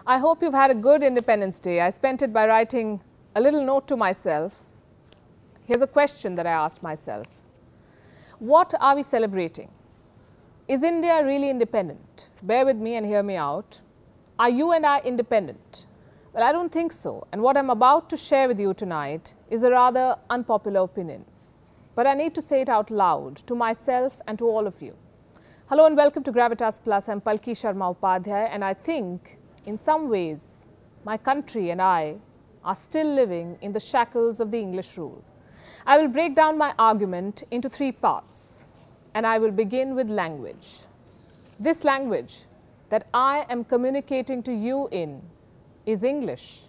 I hope you've had a good Independence Day. I spent it by writing a little note to myself. Here's a question that I asked myself. What are we celebrating? Is India really independent? Bear with me and hear me out. Are you and I independent? Well, I don't think so. And what I'm about to share with you tonight is a rather unpopular opinion. But I need to say it out loud to myself and to all of you. Hello and welcome to Gravitas Plus. I'm Palki Sharma Upadhyay, and I think in some ways my country and I are still living in the shackles of the English rule. I will break down my argument into three parts, and I will begin with language. This language that I am communicating to you in is English,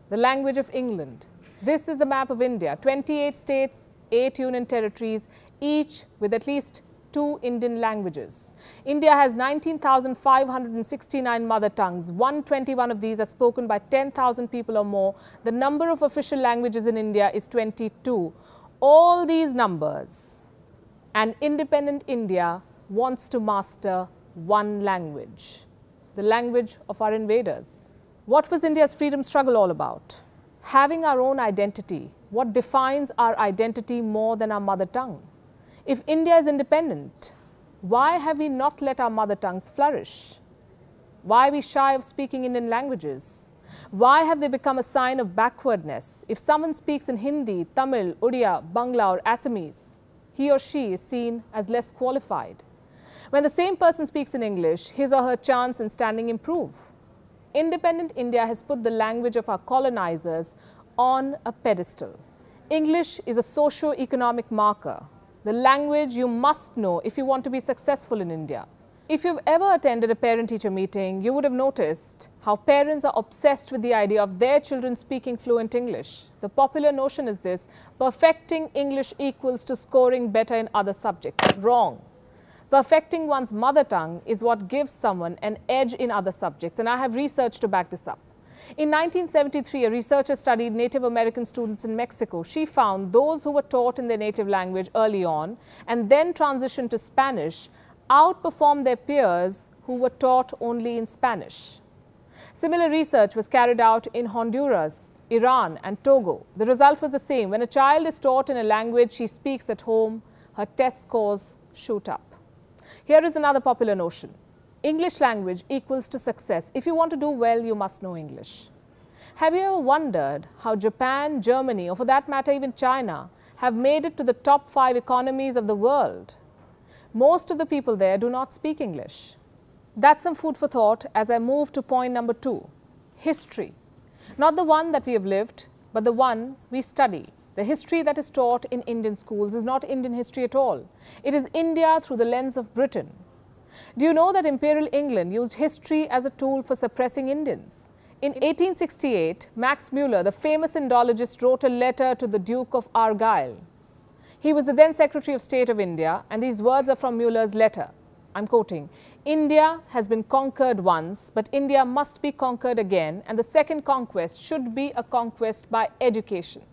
the language of England. This is the map of India, 28 states, 8 union territories, each with at least 2 Indian languages. India has 19,569 mother tongues. 121 of these are spoken by 10,000 people or more. The number of official languages in India is 22. All these numbers, and independent India wants to master one language, the language of our invaders. What was India's freedom struggle all about? Having our own identity. What defines our identity more than our mother tongue? If India is independent, why have we not let our mother tongues flourish? Why are we shy of speaking Indian languages? Why have they become a sign of backwardness? If someone speaks in Hindi, Tamil, Odia, Bangla or Assamese, he or she is seen as less qualified. When the same person speaks in English, his or her chance in standing improve. Independent India has put the language of our colonizers on a pedestal. English is a socio-economic marker, the language you must know if you want to be successful in India. If you've ever attended a parent-teacher meeting, you would have noticed how parents are obsessed with the idea of their children speaking fluent English. The popular notion is this: perfecting English equals to scoring better in other subjects. Wrong. Perfecting one's mother tongue is what gives someone an edge in other subjects, and I have research to back this up. In 1973, a researcher studied Native American students in Mexico. She found those who were taught in their native language early on and then transitioned to Spanish outperformed their peers who were taught only in Spanish. Similar research was carried out in Honduras, Iran and Togo. The result was the same. When a child is taught in a language she speaks at home, her test scores shoot up. Here is another popular notion. English language equals to success. If you want to do well, you must know English. Have you ever wondered how Japan, Germany, or for that matter even China, have made it to the top 5 economies of the world? Most of the people there do not speak English. That's some food for thought as I move to point number 2, history. Not the one that we have lived, but the one we study. The history that is taught in Indian schools is not Indian history at all. It is India through the lens of Britain. Do you know that Imperial England used history as a tool for suppressing Indians? In 1868, Max Muller, the famous Indologist, wrote a letter to the Duke of Argyll. He was the then Secretary of State of India, and these words are from Muller's letter. I'm quoting, "India has been conquered once, but India must be conquered again, and the second conquest should be a conquest by education."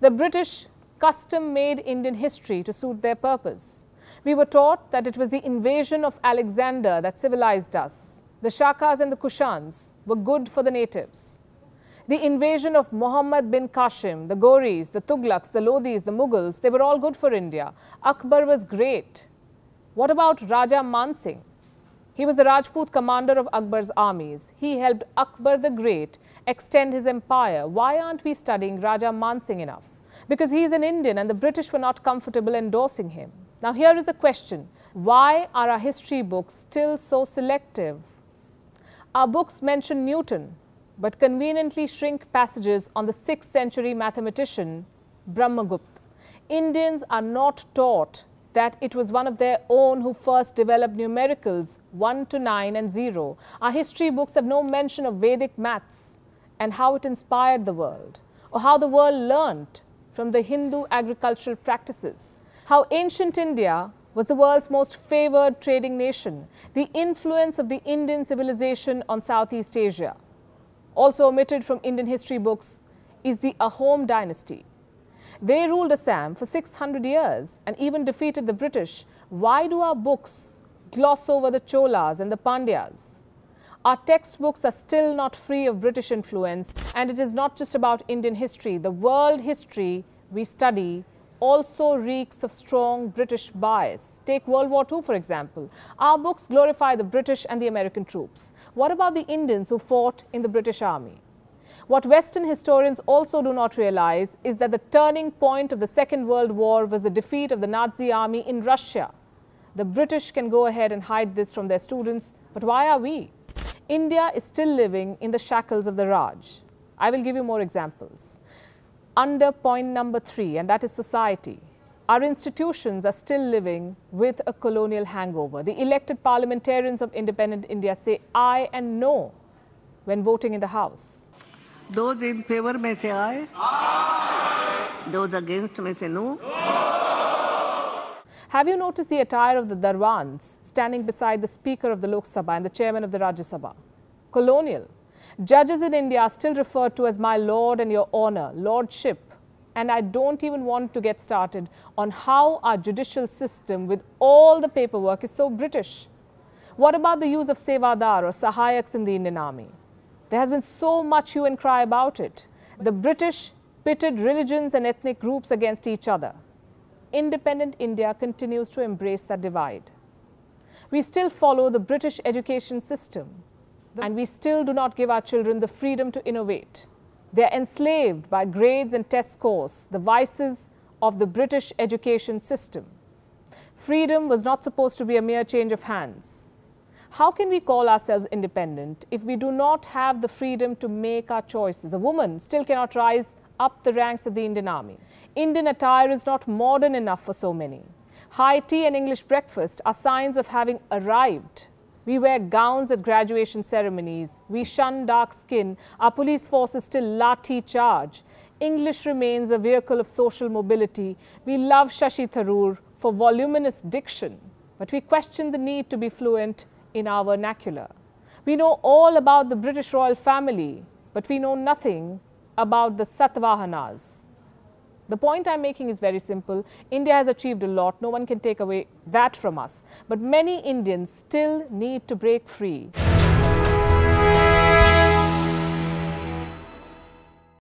The British custom-made Indian history to suit their purpose. We were taught that it was the invasion of Alexander that civilized us. The Shakas and the Kushans were good for the natives. The invasion of Muhammad bin Qasim, the Ghoris, the Tughlaqs, the Lodhis, the Mughals, they were all good for India. Akbar was great. What about Raja Man Singh? He was the Rajput commander of Akbar's armies. He helped Akbar the Great extend his empire. Why aren't we studying Raja Man Singh enough? Because he is an Indian and the British were not comfortable endorsing him. Now here is a question. Why are our history books still so selective? Our books mention Newton, but conveniently shrink passages on the 6th century mathematician Brahmagupta. Indians are not taught that it was one of their own who first developed numericals 1 to 9 and 0. Our history books have no mention of Vedic maths and how it inspired the world, or how the world learnt from the Hindu agricultural practices. How ancient India was the world's most favored trading nation, the influence of the Indian civilization on Southeast Asia. Also omitted from Indian history books is the Ahom dynasty. They ruled Assam for 600 years and even defeated the British. Why do our books gloss over the Cholas and the Pandyas? Our textbooks are still not free of British influence, and it is not just about Indian history. The world history we study also reeks of strong British bias. Take World War II, for example. Our books glorify the British and the American troops. What about the Indians who fought in the British Army? What Western historians also do not realize is that the turning point of the Second World War was the defeat of the Nazi army in Russia. The British can go ahead and hide this from their students, but why are we? India is still living in the shackles of the Raj. I will give you more examples. Under point number 3, and that is society. Our institutions are still living with a colonial hangover. The elected parliamentarians of independent India say aye and no when voting in the House. Those in favor may say aye. Aye. Those against may say no. Have you noticed the attire of the Darwans standing beside the Speaker of the Lok Sabha and the Chairman of the Rajya Sabha? Colonial. Judges in India are still referred to as my lord and your honor, lordship. And I don't even want to get started on how our judicial system with all the paperwork is so British. What about the use of sevadar or sahayaks in the Indian army? There has been so much hue and cry about it. The British pitted religions and ethnic groups against each other. Independent India continues to embrace that divide. We still follow the British education system, and we still do not give our children the freedom to innovate. They are enslaved by grades and test scores, the vices of the British education system. Freedom was not supposed to be a mere change of hands. How can we call ourselves independent if we do not have the freedom to make our choices? A woman still cannot rise up the ranks of the Indian army. Indian attire is not modern enough for so many. High tea and English breakfast are signs of having arrived. We wear gowns at graduation ceremonies. We shun dark skin. Our police forces still lathi charge. English remains a vehicle of social mobility. We love Shashi Tharoor for voluminous diction, but we question the need to be fluent in our vernacular. We know all about the British royal family, but we know nothing about the Satavahanas. The point I'm making is very simple. India has achieved a lot. No one can take away that from us. But many Indians still need to break free.